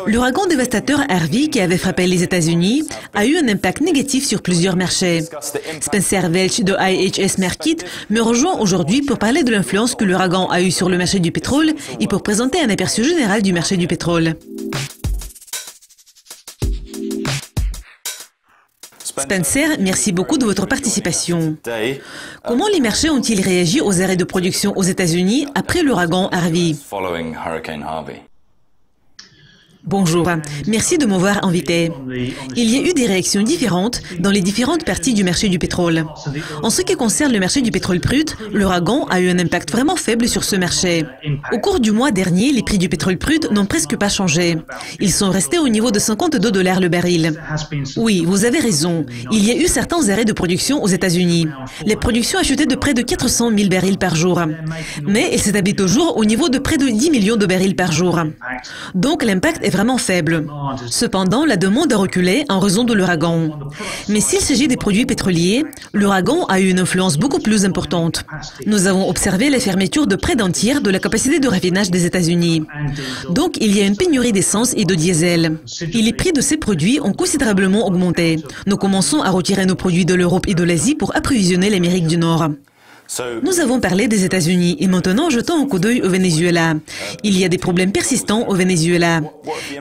L'ouragan dévastateur Harvey, qui avait frappé les États-Unis, a eu un impact négatif sur plusieurs marchés. Spencer Welch de IHS Markit me rejoint aujourd'hui pour parler de l'influence que l'ouragan a eue sur le marché du pétrole et pour présenter un aperçu général du marché du pétrole. Spencer, merci beaucoup de votre participation. Comment les marchés ont-ils réagi aux arrêts de production aux États-Unis après l'ouragan Harvey? Bonjour, merci de m'avoir invité. Il y a eu des réactions différentes dans les différentes parties du marché du pétrole. En ce qui concerne le marché du pétrole brut, l'ouragan a eu un impact vraiment faible sur ce marché. Au cours du mois dernier, les prix du pétrole brut n'ont presque pas changé. Ils sont restés au niveau de $52 le baril. Oui, vous avez raison. Il y a eu certains arrêts de production aux États-Unis. Les productions a chuté de près de 400 000 barils par jour. Mais elles s'établissent toujours au niveau de près de 10 millions de barils par jour. Donc l'impact est vraiment faible. Cependant, la demande a reculé en raison de l'ouragan. Mais s'il s'agit des produits pétroliers, l'ouragan a eu une influence beaucoup plus importante. Nous avons observé la fermeture de près d'un tiers de la capacité de raffinage des États-Unis. Donc, il y a une pénurie d'essence et de diesel. Et les prix de ces produits ont considérablement augmenté. Nous commençons à retirer nos produits de l'Europe et de l'Asie pour approvisionner l'Amérique du Nord. Nous avons parlé des États-Unis et maintenant jetons un coup d'œil au Venezuela. Il y a des problèmes persistants au Venezuela.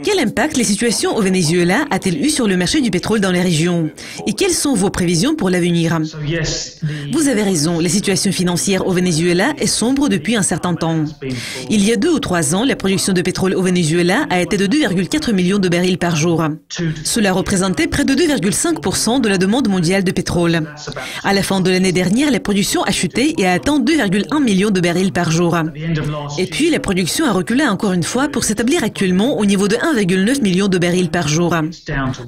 Quel impact la situation au Venezuela a-t-elle eu sur le marché du pétrole dans la région? Et quelles sont vos prévisions pour l'avenir? Vous avez raison, la situation financière au Venezuela est sombre depuis un certain temps. Il y a 2 ou 3 ans, la production de pétrole au Venezuela a été de 2,4 millions de barils par jour. Cela représentait près de 2,5% de la demande mondiale de pétrole. À la fin de l'année dernière, la production a chuté et a atteint 2,1 millions de barils par jour. Et puis, la production a reculé encore une fois pour s'établir actuellement au niveau de 1,9 million de barils par jour.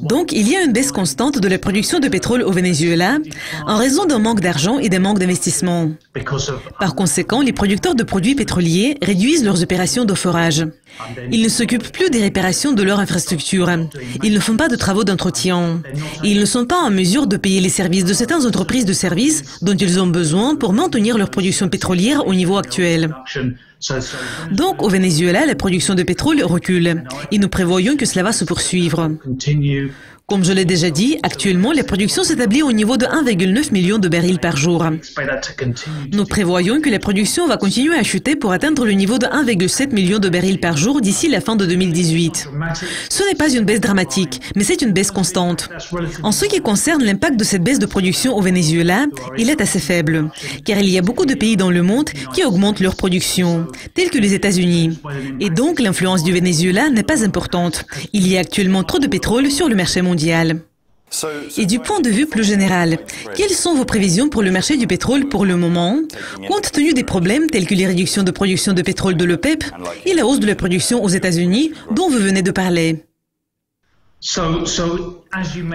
Donc, il y a une baisse constante de la production de pétrole au Venezuela en raison d'un manque d'argent et d'un manque d'investissement. Par conséquent, les producteurs de produits pétroliers réduisent leurs opérations de forage. Ils ne s'occupent plus des réparations de leur infrastructure. Ils ne font pas de travaux d'entretien. Et ils ne sont pas en mesure de payer les services de certaines entreprises de services dont ils ont besoin pour maintenir leur production pétrolière au niveau actuel. Donc, au Venezuela, la production de pétrole recule. Et nous prévoyons que cela va se poursuivre. Comme je l'ai déjà dit, actuellement, la production s'établit au niveau de 1,9 million de barils par jour. Nous prévoyons que la production va continuer à chuter pour atteindre le niveau de 1,7 million de barils par jour d'ici la fin de 2018. Ce n'est pas une baisse dramatique, mais c'est une baisse constante. En ce qui concerne l'impact de cette baisse de production au Venezuela, il est assez faible, car il y a beaucoup de pays dans le monde qui augmentent leur production, tels que les États-Unis. Et donc, l'influence du Venezuela n'est pas importante. Il y a actuellement trop de pétrole sur le marché mondial. Et du point de vue plus général, quelles sont vos prévisions pour le marché du pétrole pour le moment, compte tenu des problèmes tels que les réductions de production de pétrole de l'OPEP et la hausse de la production aux États-Unis dont vous venez de parler?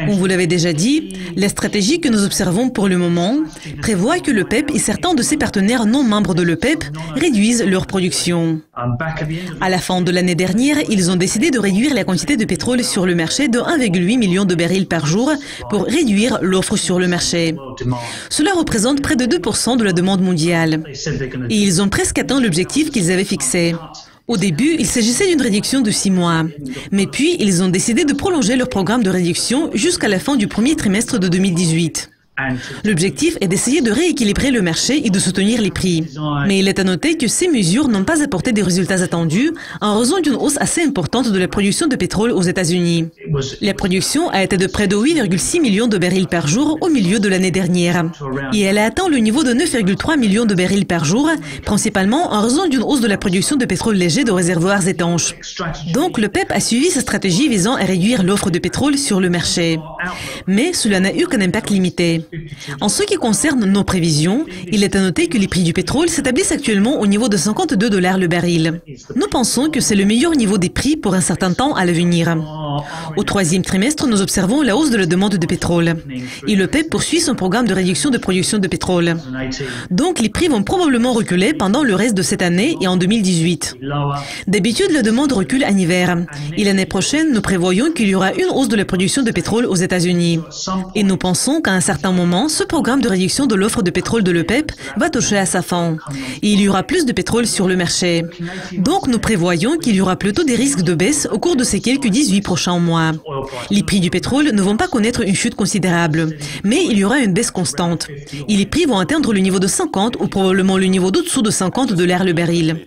On vous l'avait déjà dit, la stratégie que nous observons pour le moment prévoit que l'OPEP et certains de ses partenaires non membres de l'OPEP réduisent leur production. À la fin de l'année dernière, ils ont décidé de réduire la quantité de pétrole sur le marché de 1,8 million de barils par jour pour réduire l'offre sur le marché. Cela représente près de 2% de la demande mondiale. Et ils ont presque atteint l'objectif qu'ils avaient fixé. Au début, il s'agissait d'une réduction de 6 mois. Mais puis, ils ont décidé de prolonger leur programme de réduction jusqu'à la fin du premier trimestre de 2018. L'objectif est d'essayer de rééquilibrer le marché et de soutenir les prix. Mais il est à noter que ces mesures n'ont pas apporté des résultats attendus en raison d'une hausse assez importante de la production de pétrole aux États-Unis. La production a été de près de 8,6 millions de barils par jour au milieu de l'année dernière. Et elle a atteint le niveau de 9,3 millions de barils par jour, principalement en raison d'une hausse de la production de pétrole léger de réservoirs étanches. Donc le PEP a suivi sa stratégie visant à réduire l'offre de pétrole sur le marché. Mais cela n'a eu qu'un impact limité. En ce qui concerne nos prévisions, il est à noter que les prix du pétrole s'établissent actuellement au niveau de $52 le baril. Nous pensons que c'est le meilleur niveau des prix pour un certain temps à l'avenir. Au troisième trimestre, nous observons la hausse de la demande de pétrole. Et l'OPEP poursuit son programme de réduction de production de pétrole. Donc, les prix vont probablement reculer pendant le reste de cette année et en 2018. D'habitude, la demande recule en hiver. Et l'année prochaine, nous prévoyons qu'il y aura une hausse de la production de pétrole aux États-Unis. Et nous pensons qu'à un certain moment, ce programme de réduction de l'offre de pétrole de l'OPEP va toucher à sa fin. Et il y aura plus de pétrole sur le marché. Donc, nous prévoyons qu'il y aura plutôt des risques de baisse au cours de ces quelques 18 prochains mois. Les prix du pétrole ne vont pas connaître une chute considérable, mais il y aura une baisse constante. Et les prix vont atteindre le niveau de 50 ou probablement le niveau d'au-dessous de 50 $ le baril.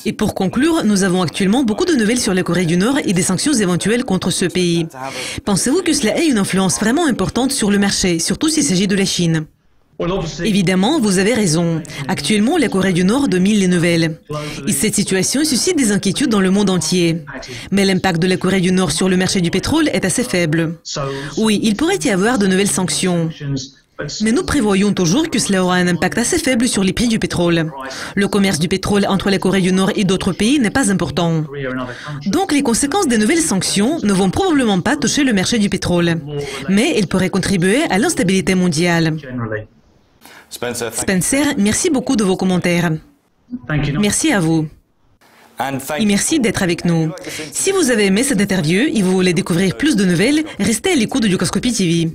Et pour conclure, nous avons actuellement beaucoup de nouvelles sur la Corée du Nord et des sanctions éventuelles contre ce pays. Pensez-vous que cela ait une influence vraiment importante sur le marché, surtout s'il s'agit de la Chine? Évidemment, vous avez raison. Actuellement, la Corée du Nord domine les nouvelles. Et cette situation suscite des inquiétudes dans le monde entier. Mais l'impact de la Corée du Nord sur le marché du pétrole est assez faible. Oui, il pourrait y avoir de nouvelles sanctions. Mais nous prévoyons toujours que cela aura un impact assez faible sur les prix du pétrole. Le commerce du pétrole entre la Corée du Nord et d'autres pays n'est pas important. Donc les conséquences des nouvelles sanctions ne vont probablement pas toucher le marché du pétrole. Mais elles pourraient contribuer à l'instabilité mondiale. Spencer, merci beaucoup de vos commentaires. Merci à vous. Et merci d'être avec nous. Si vous avez aimé cette interview et vous voulez découvrir plus de nouvelles, restez à l'écoute de Dukascopy TV.